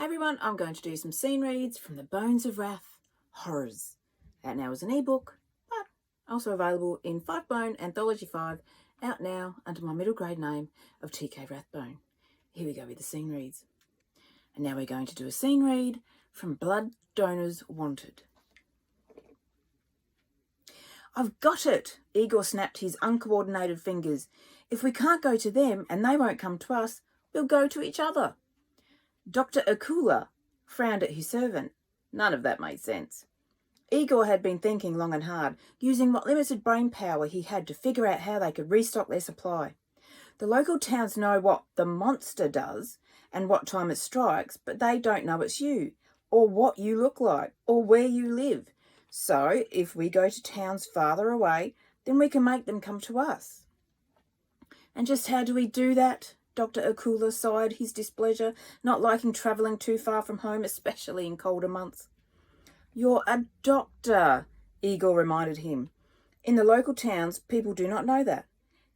Hey everyone, I'm going to do some scene reads from the Bones of Wrath Horrors. Out now as an ebook, but also available in Wrathbone Anthology 5, out now under my middle grade name of TK Wrathbone. Here we go with the scene reads. And now we're going to do a scene read from Blood Donors Wanted. I've got it! Igor snapped his uncoordinated fingers. If we can't go to them and they won't come to us, we'll go to each other. Dr. Akula frowned at his servant. None of that made sense. Igor had been thinking long and hard, using what limited brain power he had to figure out how they could restock their supply. The local towns know what the monster does and what time it strikes, but they don't know it's you, or what you look like, or where you live. So, if we go to towns farther away, then we can make them come to us. And just how do we do that? Dr. Akula sighed his displeasure, not liking travelling too far from home, especially in colder months. You're a doctor, Igor reminded him. In the local towns, people do not know that.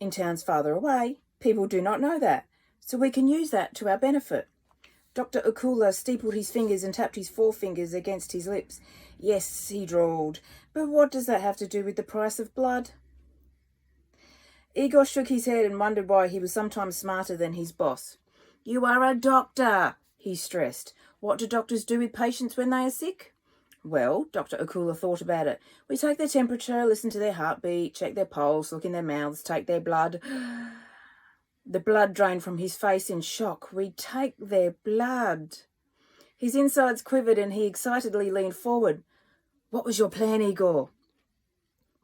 In towns farther away, people do not know that. So we can use that to our benefit. Dr. Akula steepled his fingers and tapped his forefingers against his lips. Yes, he drawled, but what does that have to do with the price of blood? Igor shook his head and wondered why he was sometimes smarter than his boss. You are a doctor, he stressed. What do doctors do with patients when they are sick? Well, Dr. Akula thought about it. We take their temperature, listen to their heartbeat, check their pulse, look in their mouths, take their blood. The blood drained from his face in shock. We take their blood. His insides quivered and he excitedly leaned forward. What was your plan, Igor?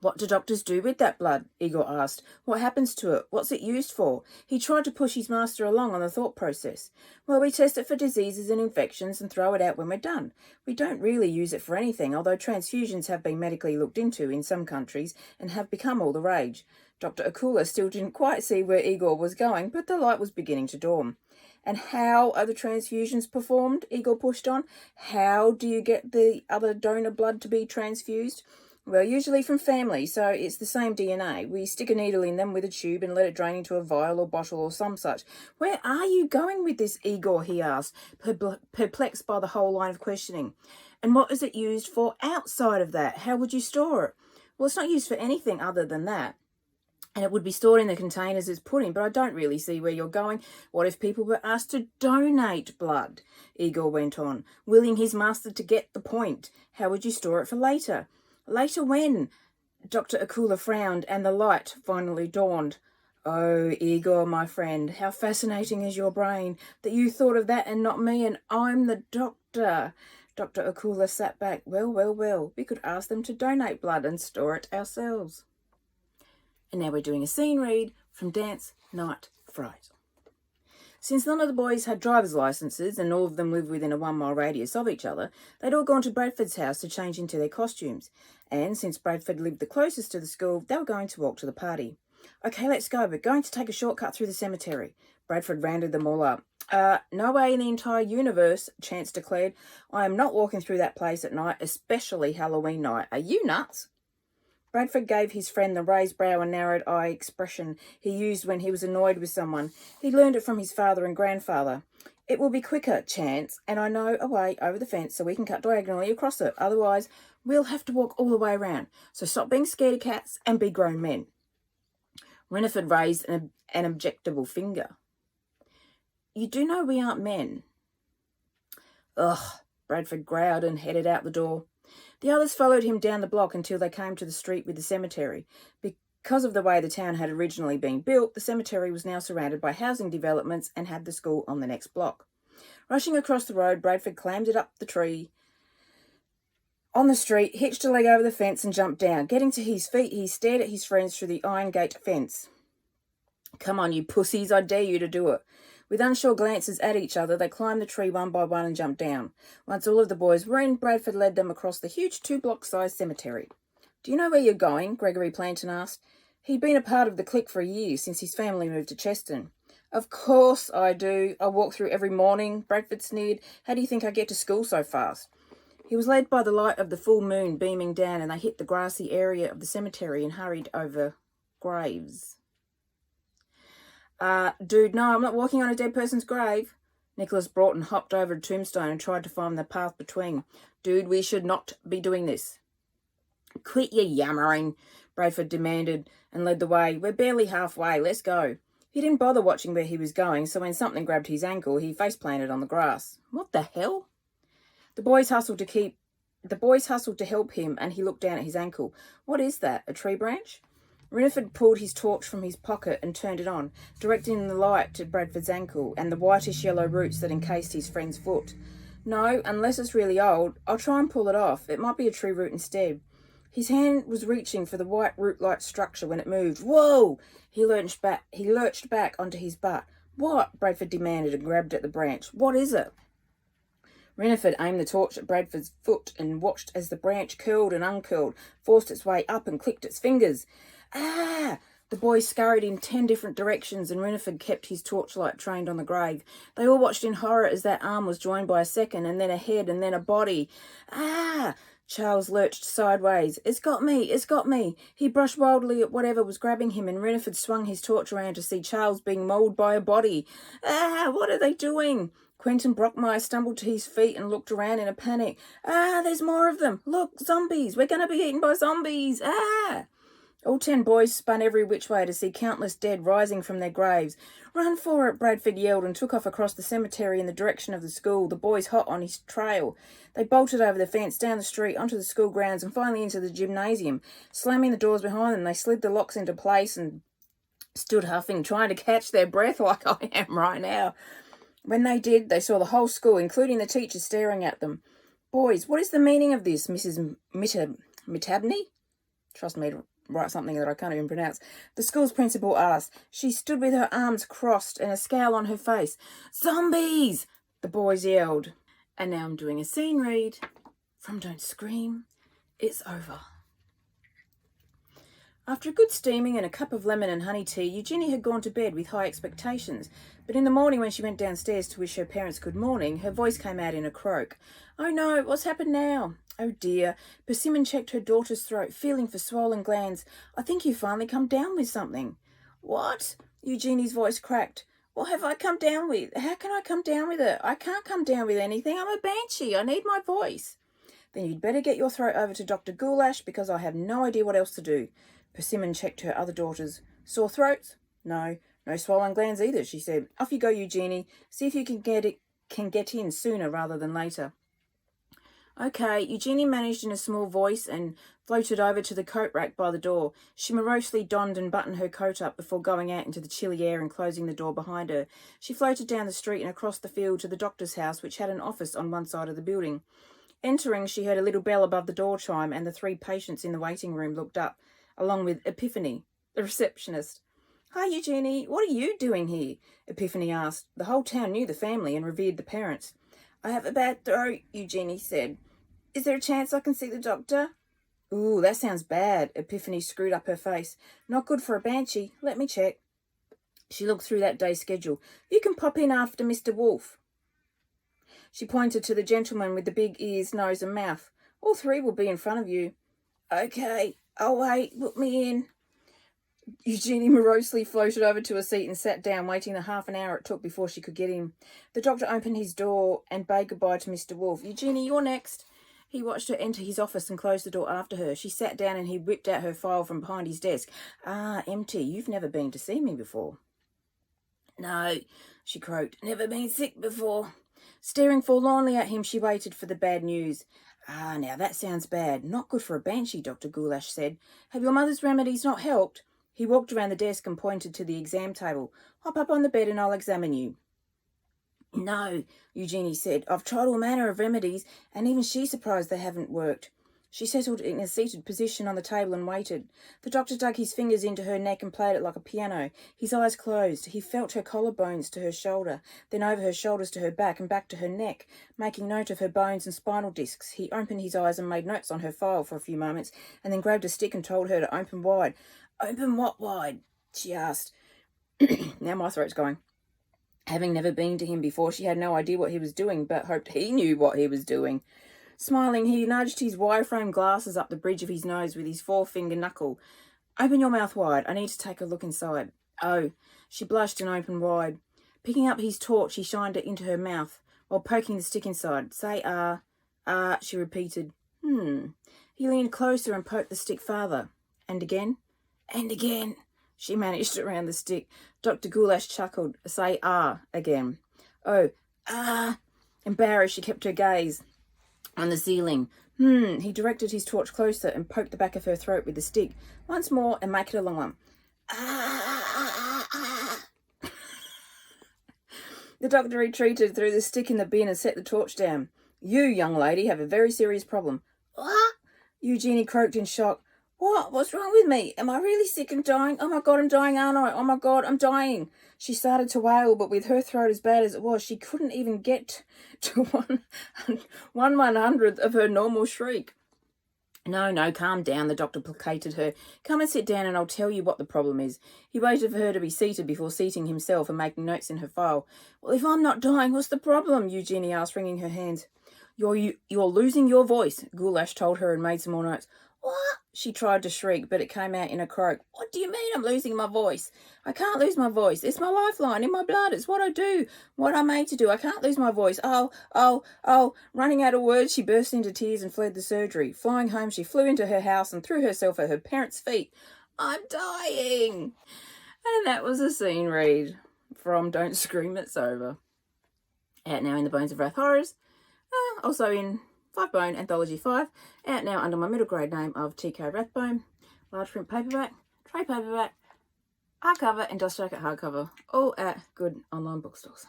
What do doctors do with that blood? Igor asked. What happens to it? What's it used for? He tried to push his master along on the thought process. Well, we test it for diseases and infections and throw it out when we're done. We don't really use it for anything, although transfusions have been medically looked into in some countries and have become all the rage. Dr. Akula still didn't quite see where Igor was going, but the light was beginning to dawn. And how are the transfusions performed? Igor pushed on. How do you get the other donor blood to be transfused? Well, usually from family, so it's the same DNA. We stick a needle in them with a tube and let it drain into a vial or bottle or some such. Where are you going with this, Igor? He asked, perplexed by the whole line of questioning. And what is it used for outside of that? How would you store it? Well, it's not used for anything other than that. And it would be stored in the containers as pudding, but I don't really see where you're going. What if people were asked to donate blood? Igor went on, willing his master to get the point. How would you store it for later? Later when? Dr. Akula frowned and the light finally dawned. Oh, Igor, my friend, how fascinating is your brain that you thought of that and not me, and I'm the doctor. Dr. Akula sat back. Well, we could ask them to donate blood and store it ourselves. And now we're doing a scene read from Dance Night Fright. Since none of the boys had driver's licenses and all of them lived within a 1 mile radius of each other, they'd all gone to Bradford's house to change into their costumes. And since Bradford lived the closest to the school, they were going to walk to the party. Okay, let's go. We're going to take a shortcut through the cemetery. Bradford rounded them all up. No way in the entire universe, Chance declared. I am not walking through that place at night, especially Halloween night. Are you nuts? Bradford gave his friend the raised brow and narrowed eye expression he used when he was annoyed with someone. He learned it from his father and grandfather. It will be quicker, Chance, and I know a way over the fence so we can cut diagonally across it. Otherwise, we'll have to walk all the way around. So stop being scaredy cats and be grown men. Winifred raised an objectable finger. You do know we aren't men. Ugh, Bradford growled and headed out the door. The others followed him down the block until they came to the street with the cemetery. Because of the way the town had originally been built, the cemetery was now surrounded by housing developments and had the school on the next block. Rushing across the road, Bradford clambered up the tree on the street, hitched a leg over the fence and jumped down. Getting to his feet, he stared at his friends through the iron gate fence. Come on, you pussies, I dare you to do it. With unsure glances at each other, they climbed the tree one by one and jumped down. Once all of the boys were in, Bradford led them across the huge 2-block-sized cemetery. Do you know where you're going? Gregory Planton asked. He'd been a part of the clique for a year since his family moved to Cheston. Of course I do. I walk through every morning, Bradford sneered. How do you think I get to school so fast? He was led by the light of the full moon beaming down, and they hit the grassy area of the cemetery and hurried over graves. Dude, no, I'm not walking on a dead person's grave. Nicholas Broughton hopped over a tombstone and tried to find the path between. Dude, we should not be doing this. Quit your yammering, Bradford demanded and led the way. We're barely halfway. Let's go. He didn't bother watching where he was going, so when something grabbed his ankle, he face-planted on the grass. What the hell? The boys hustled to help him, and he looked down at his ankle. What is that, a tree branch? Reniford pulled his torch from his pocket and turned it on, directing the light to Bradford's ankle and the whitish-yellow roots that encased his friend's foot. No, unless it's really old. I'll try and pull it off. It might be a tree root instead. His hand was reaching for the white root-like structure when it moved. Whoa! He lurched back onto his butt. What? Bradford demanded and grabbed at the branch. What is it? Reniford aimed the torch at Bradford's foot and watched as the branch curled and uncurled, forced its way up and clicked its fingers. Ah! The boys scurried in 10 different directions and Reniford kept his torchlight trained on the grave. They all watched in horror as that arm was joined by a second and then a head and then a body. Ah! Charles lurched sideways. It's got me! It's got me! He brushed wildly at whatever was grabbing him and Reniford swung his torch around to see Charles being mauled by a body. Ah! What are they doing? Quentin Brockmeyer stumbled to his feet and looked around in a panic. Ah! There's more of them! Look! Zombies! We're going to be eaten by zombies! Ah! All 10 boys spun every which way to see countless dead rising from their graves. Run for it, Bradford yelled and took off across the cemetery in the direction of the school, the boys hot on his trail. They bolted over the fence, down the street, onto the school grounds and finally into the gymnasium. Slamming the doors behind them, they slid the locks into place and stood huffing, trying to catch their breath like I am right now. When they did, they saw the whole school, including the teachers, staring at them. Boys, what is the meaning of this, Mrs. Mitabney? Trust me to write something that I can't even pronounce. The school's principal asked. She stood with her arms crossed and a scowl on her face. Zombies! The boys yelled. And now I'm doing a scene read from Don't Scream, It's Over. After a good steaming and a cup of lemon and honey tea, Eugenie had gone to bed with high expectations. But in the morning when she went downstairs to wish her parents good morning, her voice came out in a croak. Oh no, what's happened now? Oh dear. Persimmon checked her daughter's throat, feeling for swollen glands. I think you finally come down with something. What? Eugenie's voice cracked. What have I come down with? How can I come down with it? I can't come down with anything. I'm a banshee. I need my voice. Then you'd better get your throat over to Dr. Goulash because I have no idea what else to do. Persimmon checked her other daughters. Sore throats? No. No swollen glands either, she said. Off you go, Eugenie. See if you can get in sooner rather than later. Okay, Eugenie managed in a small voice and floated over to the coat rack by the door. She morosely donned and buttoned her coat up before going out into the chilly air and closing the door behind her. She floated down the street and across the field to the doctor's house, which had an office on one side of the building. Entering, she heard a little bell above the door chime, and the 3 patients in the waiting room looked up, along with Epiphany, the receptionist. Hi, Eugenie. What are you doing here? Epiphany asked. The whole town knew the family and revered the parents. I have a bad throat, Eugenie said. Is there a chance I can see the doctor? Ooh, that sounds bad. Epiphany screwed up her face. Not good for a banshee. Let me check. She looked through that day's schedule. You can pop in after Mr. Wolfe. She pointed to the gentleman with the big ears, nose and mouth. All 3 will be in front of you. Okay, I'll wait. Put me in. Eugenie morosely floated over to a seat and sat down, waiting the half an hour it took before she could get in. The doctor opened his door and bade goodbye to Mr. Wolfe. Eugenie, you're next. He watched her enter his office and closed the door after her. She sat down and he whipped out her file from behind his desk. Ah, empty. You've never been to see me before. No, she croaked. Never been sick before. Staring forlornly at him, she waited for the bad news. Ah, now that sounds bad. Not good for a banshee, Dr. Goulash said. Have your mother's remedies not helped? He walked around the desk and pointed to the exam table. Hop up on the bed and I'll examine you. No, Eugenie said. I've tried all manner of remedies, and even she's surprised they haven't worked. She settled in a seated position on the table and waited. The doctor dug his fingers into her neck and played it like a piano. His eyes closed. He felt her collarbones to her shoulder, then over her shoulders to her back and back to her neck, making note of her bones and spinal discs. He opened his eyes and made notes on her file for a few moments, and then grabbed a stick and told her to open wide. Open what wide? She asked. Now my throat's going. Having never been to him before, she had no idea what he was doing, but hoped he knew what he was doing. Smiling, he nudged his wire-frame glasses up the bridge of his nose with his forefinger knuckle. Open your mouth wide. I need to take a look inside. Oh, she blushed and opened wide. Picking up his torch, he shined it into her mouth while poking the stick inside. Say she repeated. He leaned closer and poked the stick farther. And again. And again. She managed around the stick. Dr. Goulash chuckled. Say again. Oh, Embarrassed, she kept her gaze on the ceiling. He directed his torch closer and poked the back of her throat with the stick. Once more, and make it a long one. The doctor retreated, threw the stick in the bin and set the torch down. You, young lady, have a very serious problem. What? Eugenie croaked in shock. What? What's wrong with me? Am I really sick and dying? Oh my God, I'm dying, aren't I? Oh my God, I'm dying. She started to wail, but with her throat as bad as it was, she couldn't even get to 1/100th of her normal shriek. No, calm down, the doctor placated her. Come and sit down and I'll tell you what the problem is. He waited for her to be seated before seating himself and making notes in her file. Well, if I'm not dying, what's the problem? Eugenie asked, wringing her hands. You're losing your voice, Goulash told her and made some more notes. What? She tried to shriek, but it came out in a croak. What do you mean I'm losing my voice? I can't lose my voice. It's my lifeline, in my blood. It's what I do, what I'm made to do. I can't lose my voice. Oh. Running out of words, she burst into tears and fled the surgery. Flying home, she flew into her house and threw herself at her parents' feet. I'm dying. And that was a scene read from Don't Scream, It's Over. Out now in the Bones of Wrath Horrors. Also in 5-bone Anthology 5, out now under my middle grade name of TK Wrathbone, large print paperback, trade paperback, hardcover and dust jacket hardcover, all at good online bookstores.